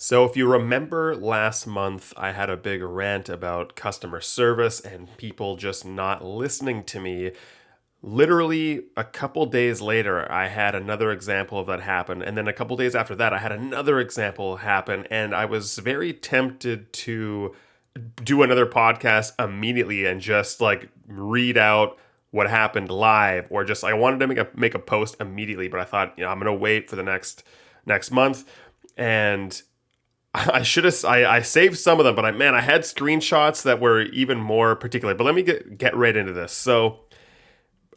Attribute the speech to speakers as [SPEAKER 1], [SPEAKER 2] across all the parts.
[SPEAKER 1] So, if you remember last month, I had a big rant about customer service and people just not listening to me. Literally, a couple days later, I had another example of that happen. And then a couple days after that, I had another example happen. And I was very tempted to do another podcast immediately and just like read out what happened live, or just I wanted to make a post immediately, but I thought, I'm gonna wait for the next month. And I should have. I saved some of them, but I had screenshots that were even more particular. But let me get right into this. So,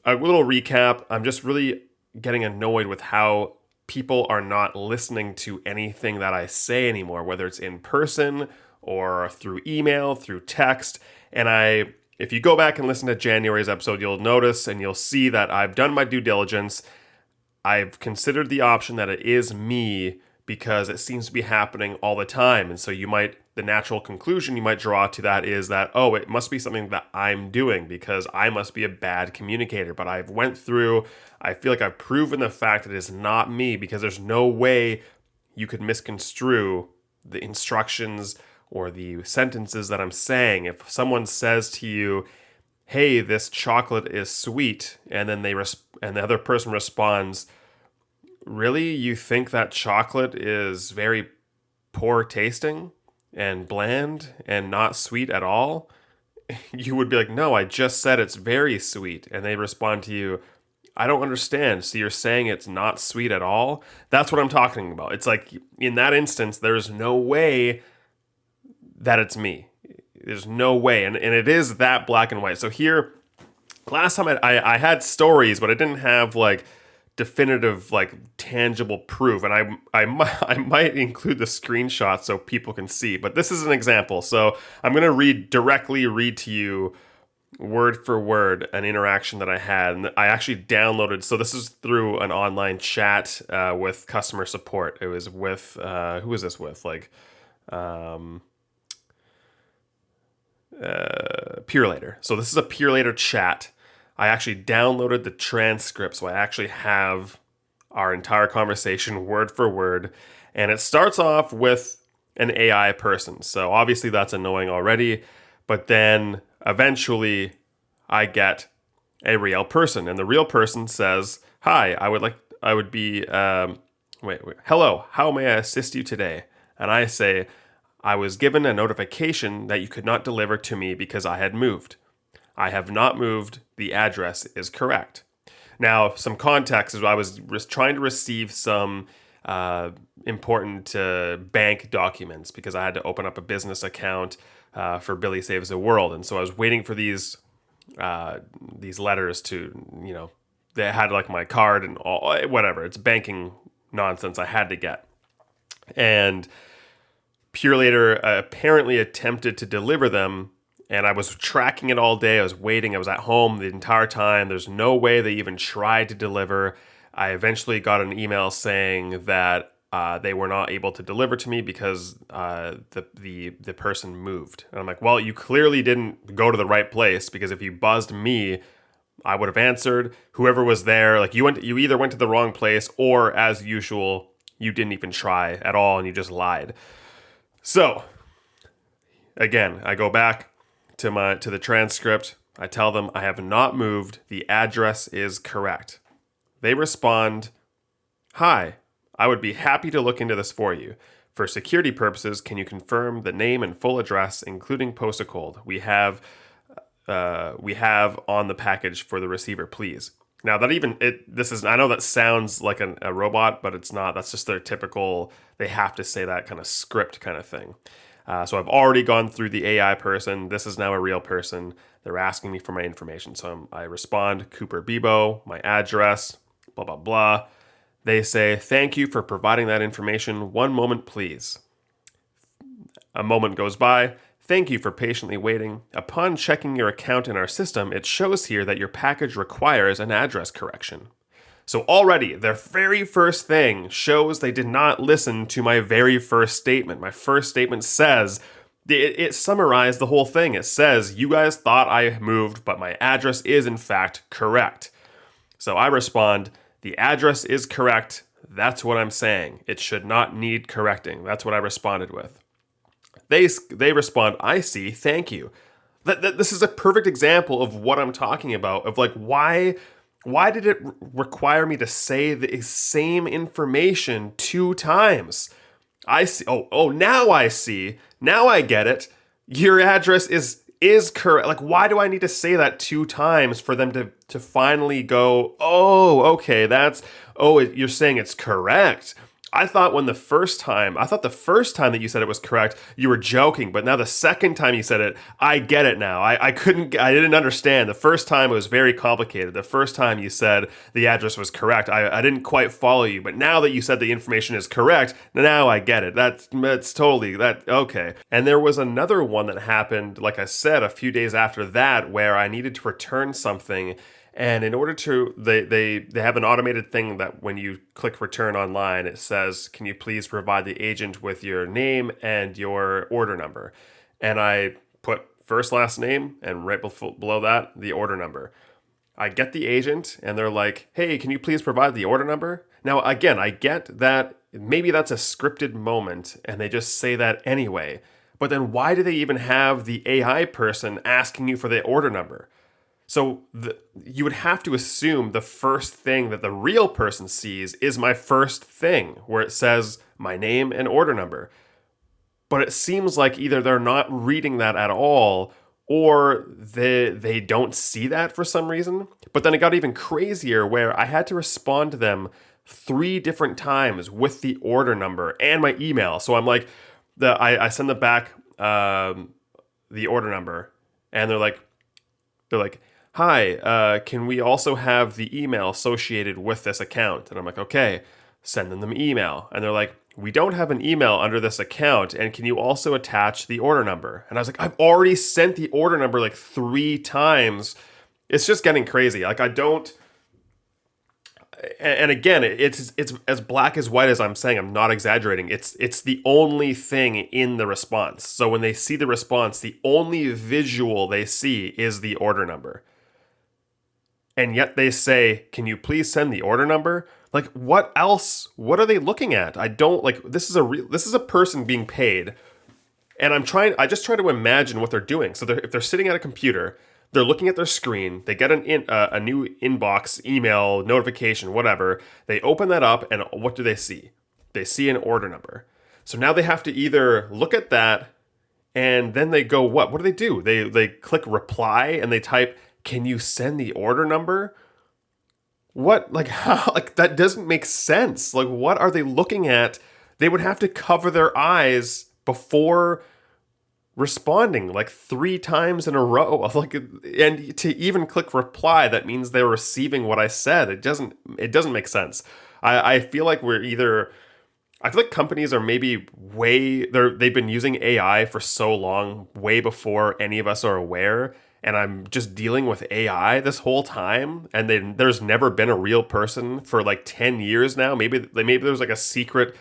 [SPEAKER 1] a little recap. I'm just really getting annoyed with how people are not listening to anything that I say anymore, whether it's in person or through email, through text. And if you go back and listen to January's episode, you'll notice and you'll see that I've done my due diligence. I've considered the option that it is me because it seems to be happening all the time. And so the natural conclusion you might draw to that is that, oh, it must be something that I'm doing because I must be a bad communicator. But I feel like I've proven the fact that it is not me, because there's no way you could misconstrue the instructions or the sentences that I'm saying. If someone says to you, hey, this chocolate is sweet, and then and the other person responds, really, you think that chocolate is very poor tasting and bland and not sweet at all? You would be like, no, I just said it's very sweet. And they respond to you, I don't understand. So you're saying it's not sweet at all? That's what I'm talking about. It's like, in that instance, there's no way that it's me. There's no way. And it is that black and white. So here, last time I had stories, but I didn't have like definitive, like tangible proof. And I might include the screenshot so people can see. But this is an example. So I'm going to directly read to you word for word an interaction that I had. And I actually downloaded. So this is through an online chat with customer support. It was with, who was this with? Purelator. So this is a Purelator chat. I actually downloaded the transcript, so I actually have our entire conversation word for word. And it starts off with an AI person. So obviously that's annoying already. But then eventually I get a real person. And the real person says, hi, hello, how may I assist you today? And I say, I was given a notification that you could not deliver to me because I had moved. I have not moved. The address is correct. Now, some context is I was trying to receive some important bank documents because I had to open up a business account for Billy Saves the World. And so I was waiting for these letters to, they had like my card and all, whatever. It's banking nonsense I had to get. And Purelator apparently attempted to deliver them, and I was tracking it all day. I was waiting. I was at home the entire time. There's no way they even tried to deliver. I eventually got an email saying that they were not able to deliver to me because the person moved. And I'm like, well, you clearly didn't go to the right place, because if you buzzed me, I would have answered. Whoever was there, like you either went to the wrong place, or as usual, you didn't even try at all and you just lied. So, again, I go back to the transcript. I tell them I have not moved. The address is correct. They respond, hi, I would be happy to look into this for you. For security purposes, can you confirm the name and full address, including postal code we have on the package for the receiver, please? Now I know that sounds like a robot, but it's not. That's just their typical, they have to say that kind of script kind of thing. So I've already gone through the AI person. This is now a real person. They're asking me for my information. So I respond, Cooper Bebo, my address, blah, blah, blah. They say, thank you for providing that information. One moment, please. A moment goes by. Thank you for patiently waiting. Upon checking your account in our system, it shows here that your package requires an address correction. So already, their very first thing shows they did not listen to my very first statement. My first statement says, it summarized the whole thing. It says, you guys thought I moved, but my address is in fact correct. So I respond, the address is correct. That's what I'm saying. It should not need correcting. That's what I responded with. They respond, I see, thank you. This is a perfect example of what I'm talking about, of like, why did it require me to say the same information 2 times? I see. Oh, now I see. Now I get it. Your address is correct. Like, why do I need to say that 2 times for them to finally go, oh, okay, you're saying it's correct. I thought the first time that you said it was correct, you were joking, but now the second time you said it, I get it now. I didn't understand. The first time it was very complicated. The first time you said the address was correct, I didn't quite follow you, but now that you said the information is correct, now I get it. That's totally, okay. And there was another one that happened, like I said, a few days after that, where I needed to return something. And in order to, they have an automated thing that when you click return online, it says, can you please provide the agent with your name and your order number? And I put first, last name, and right below that, the order number. I get the agent and they're like, hey, can you please provide the order number? Now, again, I get that maybe that's a scripted moment and they just say that anyway. But then why do they even have the AI person asking you for the order number? So you would have to assume the first thing that the real person sees is my first thing, where it says my name and order number. But it seems like either they're not reading that at all, or they don't see that for some reason. But then it got even crazier, where I had to respond to them 3 different times with the order number and my email. So I'm like, I send them back the order number, and they're like, hi, can we also have the email associated with this account? And I'm like, okay, send them the email. And they're like, we don't have an email under this account, and can you also attach the order number? And I was like, I've already sent the order number like 3 times. It's just getting crazy. Like, I don't, and again, it's as black as white as I'm saying. I'm not exaggerating. It's the only thing in the response. So when they see the response, the only visual they see is the order number. And yet they say, can you please send the order number? Like, what else? What are they looking at? I don't, like, this is a person being paid. And I just try to imagine what they're doing. So if they're sitting at a computer, they're looking at their screen, they get a new inbox, email, notification, whatever. They open that up, and what do they see? They see an order number. So now they have to either look at that, and then they go, what? What do? They click reply, and they type, can you send the order number? What? Like, how? Like, that doesn't make sense. Like, what are they looking at? They would have to cover their eyes before responding like 3 times in a row. Like, and to even click reply, that means they're receiving what I said. It doesn't make sense. I feel like I feel like companies are maybe they've been using AI for so long, way before any of us are aware. And I'm just dealing with AI this whole time, and there's never been a real person for like 10 years now. Maybe there's like a secret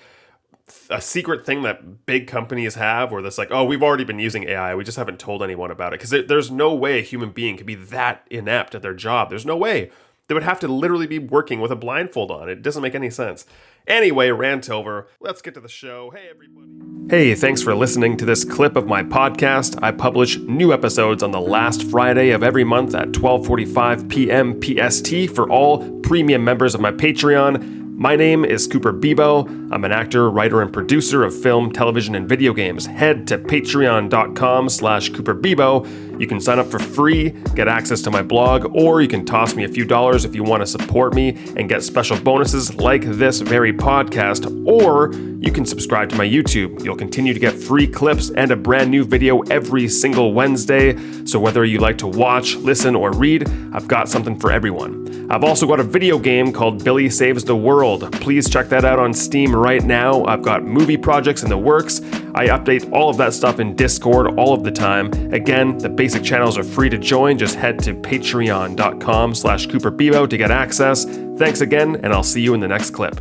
[SPEAKER 1] thing that big companies have, where that's like, oh, we've already been using AI, we just haven't told anyone about it. Because there's no way a human being could be that inept at their job. There's no way. They would have to literally be working with a blindfold on. It doesn't make any sense. Anyway, rant over. Let's get to the show. Hey, everybody. Hey, thanks for listening to this clip of my podcast. I publish new episodes on the last Friday of every month at 12:45 p.m. PST for all premium members of my Patreon. My name is Cooper Bebo. I'm an actor, writer, and producer of film, television, and video games. Head to patreon.com/CooperBebo. You can sign up for free, get access to my blog, or you can toss me a few dollars if you want to support me and get special bonuses like this very podcast, or you can subscribe to my YouTube. You'll continue to get free clips and a brand new video every single Wednesday. So whether you like to watch, listen, or read, I've got something for everyone. I've also got a video game called Billy Saves the World. Please check that out on Steam right now. I've got movie projects in the works. I update all of that stuff in Discord all of the time. Again, the basic channels are free to join. Just head to patreon.com/CooperBebo to get access. Thanks again, and I'll see you in the next clip.